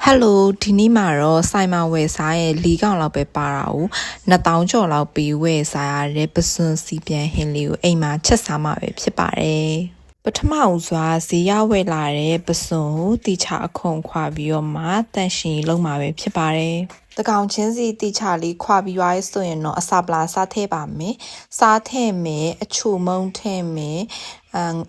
Hello ဒီနေ့မှာတော့ဆိုင်မှာဝယ်စားရဲ့၄កောင်လောက်ပဲပါတာကို2000ကျော်လောက်ပေးဝယ်စားရတဲ့ပစွန်စီပြန်ဟင်းလေးကိုအိမ်မှာချက်စားမှာပဲဖြစ်ပါတယ်ပထမဦးစွာဈေးရောက်ဝယ်လာတဲ့ပစွန်ကိုတိချအခုံခွာပြီးတော့မှတန့်ရှင်းလုံးမှာပဲဖြစ်ပါတယ်တကောင်ချင်းစီတိချလေးခွာပြီးရွားရေးဆိုရင်တော့အစာပလာစားထည့်ပါမယ်စားထည့်မယ်အချိုမုံထည့်မယ်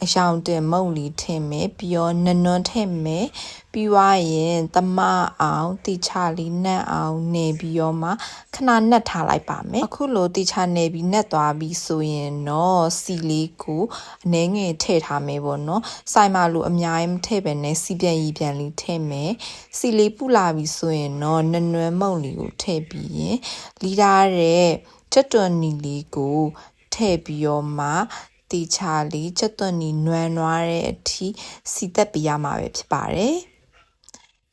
အယောင်တင်မုံလီထည့်မယ်ပြီးတော့နနွန်းထည့်မယ်ပြီးွားရင်သမအောင်တိချလေးနှက်အောင်နေပြီးတော့မှခဏနှက်ထားလိုက်ပါမယ်အခုလိုတိချနေပြီးနှက်သွားပြီးဆိုရင်တော့စီလေးကိုအနှဲငယ်ထည့်ထားမယ်ပေါ့နော်ဆိုင်မှာလိုအများကြီးမထည့်ပဲနဲ့စီပြန်ရီပြန်လေးထည့်မယ်စီလေးပူလာပြီးဆိုရင်တော့နနွမ်းမုံလီကိုထည့်ပြီးရင်လီထားတဲ့ချက်တွန်နီလေးကိုထည့်ပြီးတော့မှတိချလေးချက်တွန်နီနွမ်းနွားတဲ့အထိစီတက်ပြရမှာပဲဖြစ်ပါတယ်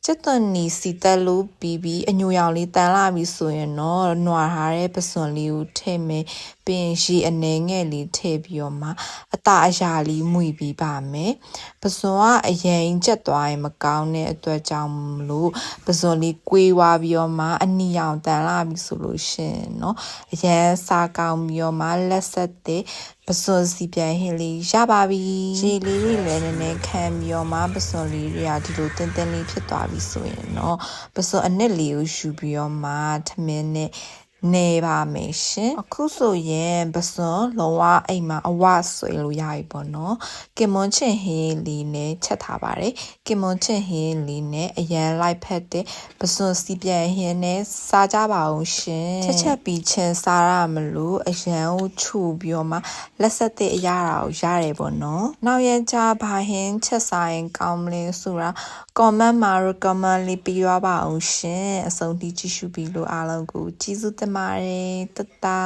ချက်သွန်နီစီတက်လို့ပြီးအညိုရောင်လေးတန်လာပြီဆိုရင်တော့နွာထားတဲ့ပစွန်လေးကိုထည့်မယ်ပြင်ရှိအနေငယ်လေးထည့်ပြီးတော့မှအတအရာလေးမှုပြီးပါမယ်ပစွန်ကအရင်ကျက်သွားရင်မကောင်းတဲ့အတွက်ကြောင့်မလို့ပစွန်လေးကွေးသွားပြီးတော့မှအနီရောင်တန်လာပြီဆိုလို့ရှင်เนาะအရင်စားကောင်းပြီးတော့မှလက်ဆက်တဲ့ပစွန်စီပြန်ဟင်းလေးရပါပြီရေလေးတွေလည်းနည်းနည်းခံပြီးတော့မှပစွန်လေးတွေကဒီလိုတင်းတင်းလေးဖြစ်သွားပြီဆိုရင်တော့ပစွန်အနစ်လေးကိုယူပြီးတော့မှထမင်းနဲ့နေပါမယ်ရှင်အခုဆိုရင်ပစွန်လုံးဝအိမ်မှာအဝဆွေလို့ရပြီပေါ့နော်ကင်မွန်ချင်ဟင်းလေးနဲ့ချက်ထားပါတယ်ကင်မွန်ချင်ဟင်းလေးနဲ့အရန်လိုက်ဖက်တဲ့ပစွန်စီပြန်ဟင်းနဲ့စားကြပါအောင်ရှင်ချက်ပြီးချင်းစားရမလို့အရန်ကိုခြူပြီးတော့မှလက်ဆက်တဲ့အရာကိုရတယ်ပေါ့နော်နောက်ရကြဘာဟင်းချက်စားရင်ကောင်းမလဲဆိုတာ comment မှာ recommend လေးပေးရပါအောင်ရှင်အဆုံးထိကြည့်ရှုပြီးလို့အားလုံးကိုကျေးဇူးတင်ပါတယ်တတာ